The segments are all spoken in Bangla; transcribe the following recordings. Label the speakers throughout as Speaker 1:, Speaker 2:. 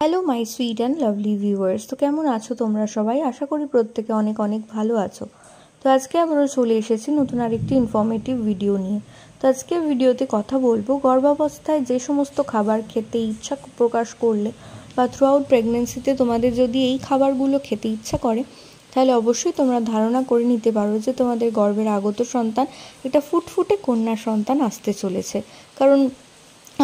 Speaker 1: Hello my sweet and lovely viewers, তো কেমন আছো তোমরা সবাই? আশা করি প্রত্যেকে অনেক অনেক ভালো আছো। তো আজকে আমরা চলে এসেছি নতুন আরেকটি ইনফরমেটিভ ভিডিও নিয়ে। তো আজকে ভিডিওতে কথা বলবো গর্ভাবস্থায় যে সমস্ত খাবার খেতে ইচ্ছা প্রকাশ করলে বা থ্রু আউট প্রেগনেন্সিতে তোমাদের যদি এই খাবারগুলো খেতে ইচ্ছা করে, তাহলে অবশ্যই তোমরা ধারণা করে নিতে পারো যে তোমাদের গর্ভের আগত সন্তান এটা ফুটফুটে কন্যা সন্তান আসতে চলেছে। কারণ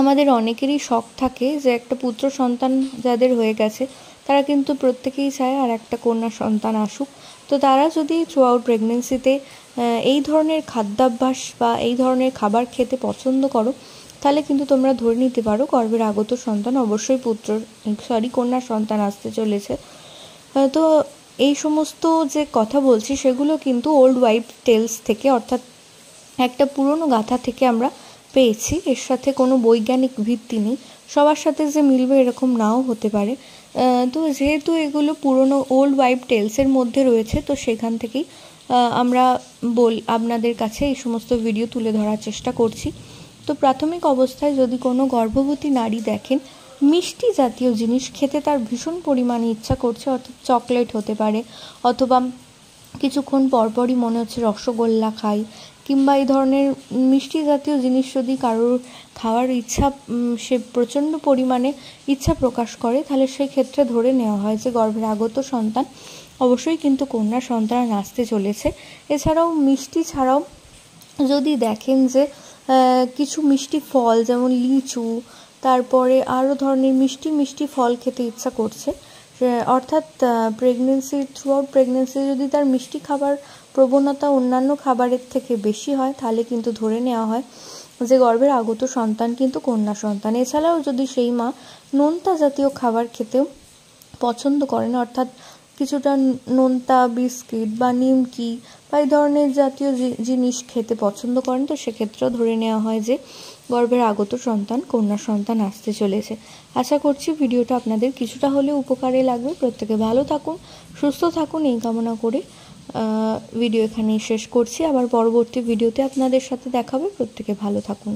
Speaker 1: আমাদের অনেকেরই শখ থাকে যে একটা পুত্র সন্তান যাদের হয়ে গেছে তারা কিন্তু প্রত্যেকেই চায় আর একটা কন্যা সন্তান আসুক। তো তারা যদি থ্রু আউট প্রেগনেন্সিতে এই ধরনের খাদ্যাভ্যাস বা এই ধরনের খাবার খেতে পছন্দ করো, তাহলে কিন্তু তোমরা ধরে নিতে পারো গর্ভের আগত সন্তান অবশ্যই কন্যা সন্তান আসতে চলেছে। তো এই সমস্ত যে কথা বলছি সেগুলো কিন্তু ওল্ড ওয়াইফ টেলস থেকে, অর্থাৎ একটা পুরনো গাথা থেকে আমরা পেয়েছি। এর সাথে কোনো বৈজ্ঞানিক ভিত্তি নেই, সবার সাথে যে মিলবে এরকম নাও হতে পারে। তো যেহেতু এগুলো পুরনো ওল্ড ওয়াইফ টেলসের মধ্যে রয়েছে, তো সেখান থেকেই আমরা আপনাদের কাছে এই সমস্ত ভিডিও তুলে ধরার চেষ্টা করছি। তো প্রাথমিক অবস্থায় যদি কোনো গর্ভবতী নারী দেখেন মিষ্টি জাতীয় জিনিস খেতে তার ভীষণ পরিমাণে ইচ্ছা করছে, অর্থাৎ চকলেট হতে পারে, অথবা কিছুক্ষণ পরপরই মনে হচ্ছে রসগোল্লা খাই, কিংবা এই ধরনের মিষ্টি জাতীয় জিনিস যদি কারোর খাওয়ার ইচ্ছা, সে প্রচণ্ড পরিমাণে ইচ্ছা প্রকাশ করে, তাহলে সেই ক্ষেত্রে ধরে নেওয়া হয় যে গর্ভের আগত সন্তান অবশ্যই কিন্তু কন্যা সন্তান আসতে চলেছে। এছাড়াও মিষ্টি ছাড়াও যদি দেখেন যে কিছু মিষ্টি ফল যেমন লিচু, তারপরে আরও ধরনের মিষ্টি মিষ্টি ফল খেতে ইচ্ছা করছে, অর্থাৎ থ্রু আউট প্রেগনেন্সি যদি তার মিষ্টি খাবার প্রবণতা অন্যান্য খাবারের থেকে বেশি হয়, তাহলে কিন্তু ধরে নেওয়া হয় যে গর্ভের আগত সন্তান কিন্তু কন্যা সন্তান। এছাড়াও যদি সেই মা নোনতা জাতীয় খাবার খেতেও পছন্দ করেন, অর্থাৎ কিছুটা নোনতা বিস্কিট বা নিমকি বা এই ধরনের জাতীয় জিনিস খেতে পছন্দ করেন, তো সেক্ষেত্রেও ধরে নেওয়া হয় যে গর্ভের আগত সন্তান কন্যা সন্তান আসতে চলেছে। আশা করছি ভিডিওটা আপনাদের কিছুটা হলেও উপকারে লাগবে। প্রত্যেকে ভালো থাকুন, সুস্থ থাকুন এই কামনা করে ভিডিও এখানেই শেষ করছি। আবার পরবর্তী ভিডিওতে আপনাদের সাথে দেখা হবে। প্রত্যেকে ভালো থাকুন।